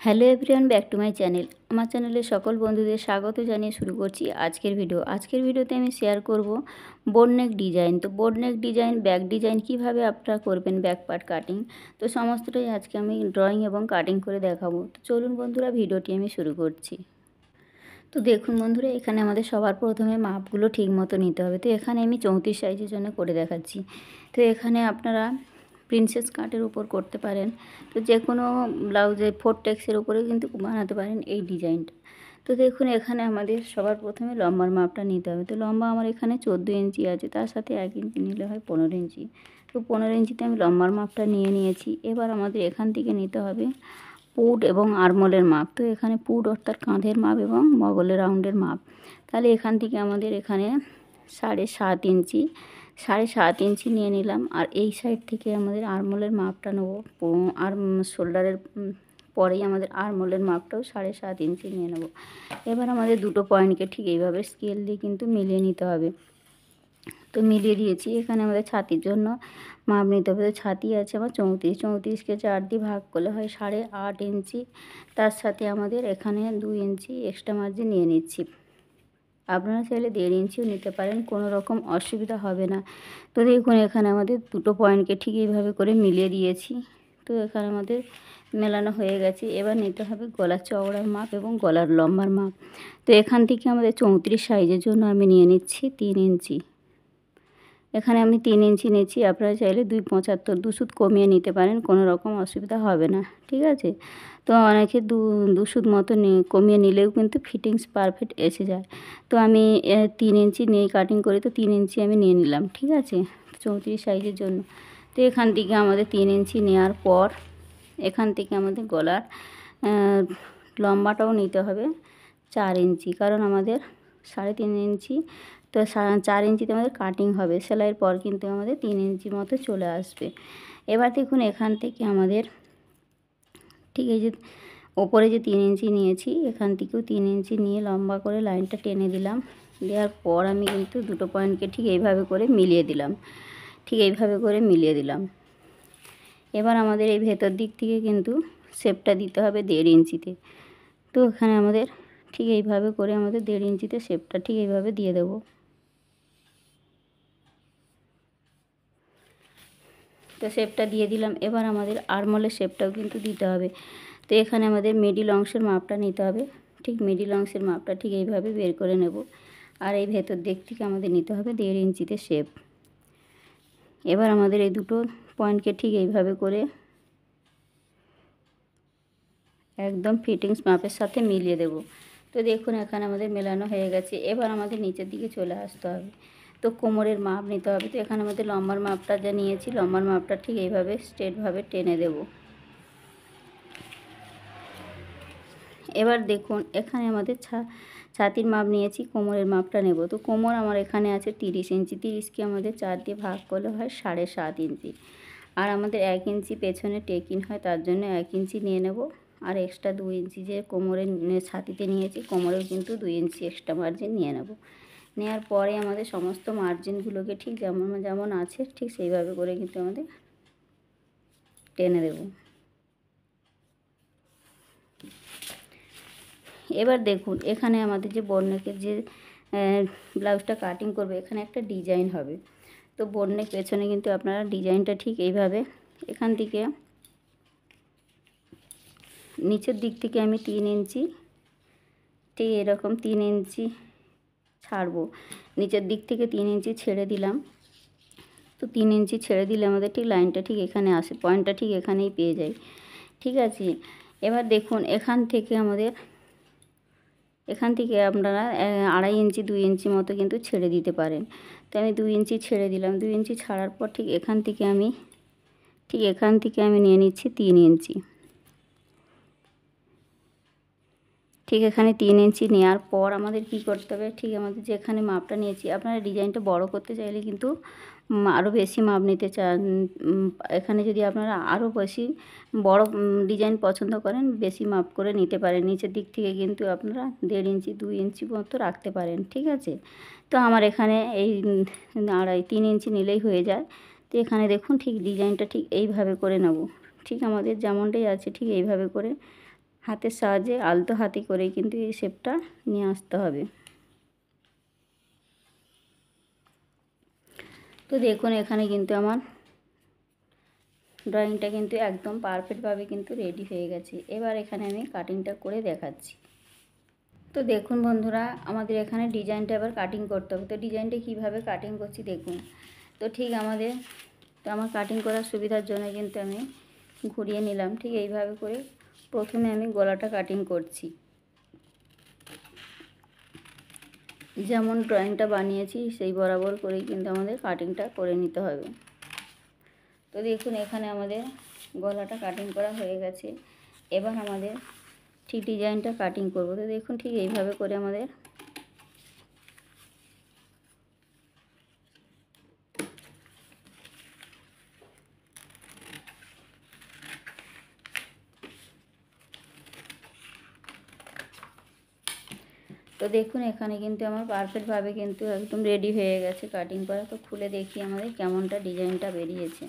Hello everyone, back to my channel. আমার চ্যানেলে সকল বন্ধুদের স্বাগত জানিয়ে শুরু করছি আজকের ভিডিওতে আমি শেয়ার করব বোটনেক ডিজাইন। তো বোটনেক ডিজাইন, ব্যাক ডিজাইন কিভাবে আপনারা করবেন, ব্যাক পার্ট কাটিং, তো সমস্তটাই আজকে আমি ড্রয়িং এবং কাটিং করে দেখাবো। তো চলুন বন্ধুরা, ভিডিওটি আমি শুরু করছি। তো দেখুন বন্ধুরা, এখানে আমাদের সবার প্রথমে মাপগুলো ঠিক মতো নিতে হবে। তো এখানে আমি 34 সাইজের জন্য করে দেখাচ্ছি। তো এখানে আপনারা প্রিন্সেস কাটের উপর করতে পারেন, তো যে কোনো ব্লাউজে ফোরটেক্সের উপরেও কিন্তু বানাতে পারেন এই ডিজাইনটা। তো দেখুন, এখানে আমাদের সবার প্রথমে লম্বার মাপটা নিতে হবে। তো লম্বা আমার এখানে 14 ইঞ্চি আছে, তার সাথে 1 ইঞ্চি নিলে হয় 15 ইঞ্চি। তো 15 ইঞ্চিতে আমি লম্বার মাপটা নিয়ে নিয়েছি। এবার আমাদের এখান থেকে নিতে হবে পুট এবং আরমোলের মাপ। তো এখানে পুট অর্থাৎ কাঁধের মাপ এবং বগলের রাউন্ডের মাপ। তাহলে এখান থেকে আমাদের এখানে 7.5 ইঞ্চি নিয়ে নিলাম। আর এই সাইড থেকে আমাদের আরমোলের মাপটা নেবো, আর শোল্ডারের পরেই আমাদের আরমোলের মাপটাও 7.5 ইঞ্চি নিয়ে নেব। এবার আমাদের দুটো পয়েন্টকে ঠিক এইভাবে স্কেল দিয়ে কিন্তু মিলিয়ে নিতে হবে। তো মিলিয়ে দিয়েছি। এখানে আমাদের ছাতির জন্য মাপ নিতে হবে। তো ছাতি আছে আমার 34কে 4 দিয়ে ভাগ করলে হয় 8.5 ইঞ্চি। তার সাথে আমাদের এখানে 2 ইঞ্চি এক্সট্রা মার্জিন নিয়ে নিচ্ছি। আপনারা চাইলে 1.5 ইঞ্চিও নিতে পারেন, কোনো রকম অসুবিধা হবে না। তো দেখুন, এখানে আমাদের দুটো পয়েন্টকে ঠিক এইভাবে করে মিলিয়ে দিয়েছি। তো এখানে আমাদের মেলানো হয়ে গেছে। এবার নিতে হবে গলার চওড়ার মাপ এবং গলার লম্বার মাপ। তো এখান থেকে আমাদের 34 সাইজের জন্য আমি নিয়ে নিচ্ছি 3 ইঞ্চি। এখানে আমি 3 ইঞ্চি নিচ্ছি। আপনারা চাইলে 2.75 2 সুত কমিয়ে নিতে পারেন, কোনো রকম অসুবিধা হবে না, ঠিক আছে। তো অনেকে 2 সুত মতো কমিয়ে নিলেও কিন্তু ফিটিংস পারফেক্ট এসে যায়। তো আমি 3 ইঞ্চি নিয়ে কাটিং করি, তো 3 ইঞ্চি আমি নিয়ে নিলাম, ঠিক আছে, 34 সাইজের জন্য। তো এখান থেকে আমাদের 3 ইঞ্চি নেওয়ার পর এখান থেকে আমাদের গলার লম্বাটাও নিতে হবে 4 ইঞ্চি, কারণ আমাদের 3.5 ইঞ্চি। তো 4 ইঞ্চিতে আমাদের কাটিং হবে। সেলাইয়ের পর কিন্তু আমাদের 3 ইঞ্চি মতো চলে আসবে। এবার দেখুন, এখান থেকে আমাদের ঠিক এই যে ওপরে যে 3 ইঞ্চি নিয়েছি, এখান থেকেও 3 ইঞ্চি নিয়ে লম্বা করে লাইনটা টেনে দিলাম। দেওয়ার পর আমি কিন্তু দুটো পয়েন্টকে ঠিক এইভাবে করে মিলিয়ে দিলাম। এবার আমাদের এই ভেতর দিক থেকে কিন্তু শেপটা দিতে হবে 1.5 ইঞ্চিতে। তো এখানে আমাদের ঠিক এইভাবে করে আমাদের 1.5 ইঞ্চিতে শেপটা ঠিক এইভাবে দিয়ে দেবো। তো শেপটা দিয়ে দিলাম। এবার আমাদের আরমোলের শেপটাও কিন্তু দিতে হবে। তো এখানে আমাদের মিডিল অংশের মাপটা নিতে হবে। ঠিক মিডিল অংশের মাপটা ঠিক এইভাবে বের করে নেব। আর এই ভেতর দিক থেকে আমাদের নিতে হবে 1.5 ইঞ্চিতে শেপ। এবার আমাদের এই দুটো পয়েন্টকে ঠিক এইভাবে করে একদম ফিটিংস মাপের সাথে মিলিয়ে দেব। তো দেখুন, এখানে আমাদের মেলানো হয়ে গেছে। এবার আমাদের নিচের দিকে চলে আসতে হবে। তো কোমরের মাপ নিতে হবে। তো এখানে আমাদের লম্বার মাপটা যা নিয়েছি, লম্বার মাপটা ঠিক এইভাবে স্ট্রেটভাবে টেনে দেব। এবার দেখুন, এখানে আমাদের ছাতির মাপ নিয়েছি, কোমরের মাপটা নেব। তো কোমর আমার এখানে আছে 30 ইঞ্চি। 30কে আমাদের 4 দিয়ে ভাগ করলে হয় 7.5 ইঞ্চি। আর আমাদের 1 ইঞ্চি পেছনে টেকিন হয়, তার জন্য 1 ইঞ্চি নিয়ে নেব। আর এক্সট্রা 2 ইঞ্চি যে কোমরের ছাতিতে নিয়েছি, কোমরেও কিন্তু 2 ইঞ্চি এক্সট্রা মার্জিন নিয়ে নেব। নেওয়ার পরে আমাদের সমস্ত মার্জিনগুলোকে ঠিক যেমন যেমন আছে ঠিক সেইভাবে করে কিন্তু আমাদের টেনে দেব। এবার দেখুন, এখানে আমাদের যে বোটনেকের যে ব্লাউজটা কাটিং করবে, এখানে একটা ডিজাইন হবে। তো বোটনেক পেছনে কিন্তু আপনারা ডিজাইনটা ঠিক এইভাবে এখান থেকে নিচের দিক থেকে আমি 3 ইঞ্চি ঠিক এরকম 3 ইঞ্চি ছাড়বো। নিচের দিক থেকে 3 ইঞ্চি ছেড়ে দিলাম। তো 3 ইঞ্চি ছেড়ে দিলে আমাদের ঠিক লাইনটা ঠিক এখানে আসে, পয়েন্টটা ঠিক এখানেই পেয়ে যাই, ঠিক আছে। এবার দেখুন, এখান থেকে আপনারা 2.5 ইঞ্চি 2 ইঞ্চি মতো কিন্তু ছেড়ে দিতে পারেন। তো আমি 2 ইঞ্চি ছেড়ে দিলাম। 2 ইঞ্চি ছাড়ার পর ঠিক এখান থেকে আমি নিয়ে নিচ্ছি 3 ইঞ্চি। ঠিক এখানে 3 ইঞ্চি নেওয়ার পর আমাদের কি করতে হবে, ঠিক আমাদের যেখানে মাপটা নিয়েছি, আপনারা ডিজাইনটা বড় করতে চাইলে কিন্তু আরও বেশি মাপ নিতে চান। এখানে যদি আপনারা আরও বেশি বড় ডিজাইন পছন্দ করেন, বেশি মাপ করে নিতে পারেন। নিচের দিক থেকে কিন্তু আপনারা 1.5 ইঞ্চি 2 ইঞ্চি মতো রাখতে পারেন, ঠিক আছে। তো আমার এখানে এই 3 ইঞ্চি নিলেই হয়ে যায়। তো এখানে দেখুন, ঠিক ডিজাইনটা ঠিক এইভাবে করে নেব। ঠিক আমাদের যেমনটাই আছে ঠিক এইভাবে করে হাতের সাহায্যে আলতো হাতে করেই কিন্তু এই শেপটা নিয়ে আসতে হবে। তো দেখুন এখানে কিন্তু আমার ড্রয়িংটা কিন্তু একদম পারফেক্টভাবে কিন্তু রেডি হয়ে গেছে। এবার এখানে আমি কাটিংটা করে দেখাচ্ছি। তো দেখুন বন্ধুরা, আমাদের এখানে ডিজাইনটা এবার কাটিং করতে হবে। তো ডিজাইনটা কীভাবে কাটিং করছি দেখুন। তো ঠিক আমার কাটিং করার সুবিধার জন্য কিন্তু আমি ঘুরিয়ে নিলাম। ঠিক এইভাবে করে প্রথমে আমি গলাটা কাটিং করছি, যেমন ড্রয়িংটা বানিয়েছি সেই বরাবর করেই কিন্তু আমাদের কাটিংটা করে নিতে হবে। তো দেখুন এখানে আমাদের গলাটা কাটিং করা হয়ে গেছে। এবার আমাদের ঠিক ডিজাইনটা কাটিং করব। তো দেখুন ঠিক এইভাবে করে আমাদের তো দেখুন এখানে কিন্তু আমার পারফেক্টভাবে কিন্তু একদম রেডি হয়ে গেছে কাটিং করা। তো খুলে দেখি আমাদের কেমনটা ডিজাইনটা বেরিয়েছে।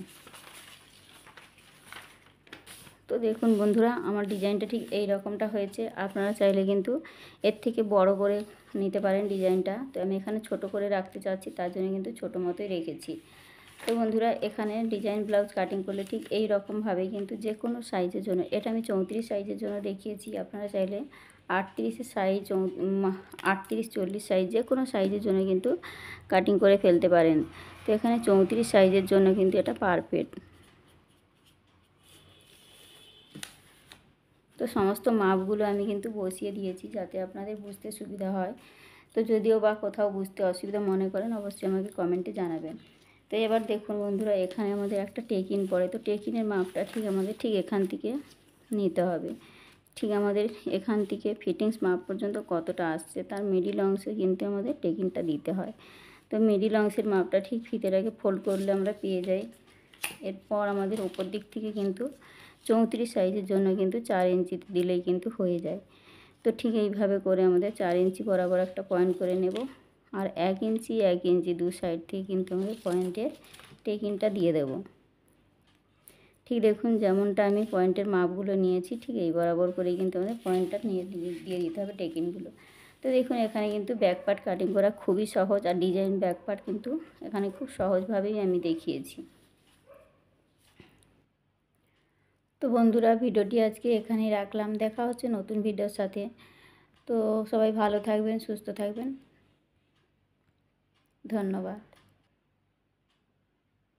তো দেখুন বন্ধুরা, আমার ডিজাইনটা ঠিক এই রকমটা হয়েছে। আপনারা চাইলে কিন্তু এর থেকে বড় করে নিতে পারেন ডিজাইনটা। তো আমি এখানে ছোট করে রাখতে চাচ্ছি, তার জন্য কিন্তু ছোটো মতোই রেখেছি। তো বন্ধুরা, এখানে ডিজাইন ব্লাউজ কাটিং করলে ঠিক এই রকমভাবেই কিন্তু যে কোনো সাইজের জন্য, এটা আমি 34 সাইজের জন্য দেখিয়েছি। আপনারা চাইলে 38 সাইজ, 38, 40 সাইজ যে কোনো সাইজের জন্য কিন্তু কাটিং করে ফেলতে পারেন। তো এখানে 34 সাইজের জন্য কিন্তু এটা পারফেক্ট। তো সমস্ত মাপগুলো আমি কিন্তু বসিয়ে দিয়েছি যাতে আপনাদের বুঝতে সুবিধা হয়। তো যদিও বা কোথাও বুঝতে অসুবিধা মনে করেন, অবশ্যই আমাকে কমেন্টে জানাবেন। তো এবার দেখুন বন্ধুরা, এখানে আমাদের একটা টেকিন পড়ে। তো টেকিনের মাপটা ঠিক আমাদের ঠিক এখান থেকে নিতে হবে। ঠিক আমাদের এখান থেকে ফিটিংস মাপ পর্যন্ত কতটা আসছে তার মিডিল অংশে কিন্তু আমাদের টেকিনটা দিতে হয়। তো মিডিল অংশের মাপটা ঠিক ফিতের আগে ফোল্ড করলে আমরা পেয়ে যাই। এরপর আমাদের উপর দিক থেকে কিন্তু 34 সাইজের জন্য কিন্তু 4 ইঞ্চি দিলেই কিন্তু হয়ে যায়। তো ঠিক এইভাবে করে আমাদের 4 ইঞ্চি বরাবর একটা পয়েন্ট করে নেব। আর 1 ইঞ্চি 1 ইঞ্চি দু সাইড থেকে কিন্তু আমাদের পয়েন্টের টেকিনটা দিয়ে দেব। ঠিক দেখুন যেমনটা আমি পয়েন্টের মাপগুলো নিয়েছি ঠিক এই বরাবর করেই কিন্তু আমাদের পয়েন্টটা দিয়ে দিতে হবে টেকিনগুলো। তো দেখুন এখানে কিন্তু ব্যাক পার্ট কাটিং করা খুবই সহজ, আর ডিজাইন ব্যাক পার্ট কিন্তু এখানে খুব সহজভাবেই আমি দেখিয়েছি। তো বন্ধুরা, ভিডিওটি আজকে এখানেই রাখলাম। দেখা হচ্ছে নতুন ভিডিওর সাথে। তো সবাই ভালো থাকবেন, সুস্থ থাকবেন। ধন্যবাদ।